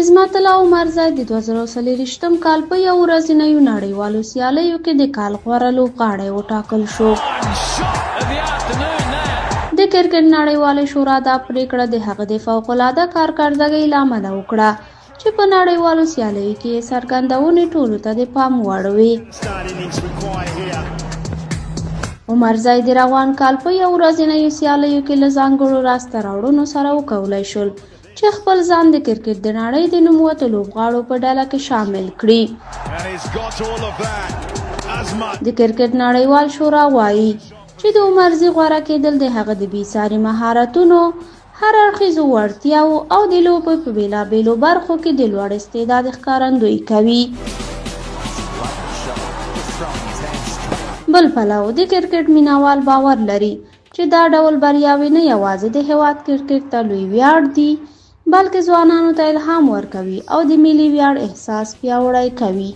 عظمت الله عمرزی د 2023 کال په یو ورځنیو نړیوالو سیالیو کې د کال غوره لوبغاړی وټاکل شو. د کرکټ نړیوالې شورا دا پریکړه د هغه د فوق‌العاده کارکردګۍ له امله وکړه چې په نړیوالو سیالیو کې یې څرګندونې ټولو ته د پام وړ وې. عمرزی د روان کال په یو ورځنیو سیالیو کې له ځانګړو راسته راوړنو سره وکولی شول چې خپل ځان د کرکټ د نړۍ د نوموتو لوبغاړو په ډله کې شامل کړي. د کرکټ نړیوال شورا وایي چې د عمرزی غوره کېدل د هغه د بېساري مهارتونو، هر اړخیزو وړتیاو او د لوبې په بېلابېلو برخو کې د لوړ استعداد ښکارندویي کوي. بل پلو د کرکټ مینوال باور لري چې دا ډول بریاوې نه یوازې د هېواد کرکټ ته لوی ویاړ دي، بلکې ځوانانو ته الهام ورکوي او د ملي ویاړ احساس پیاوړی کوي.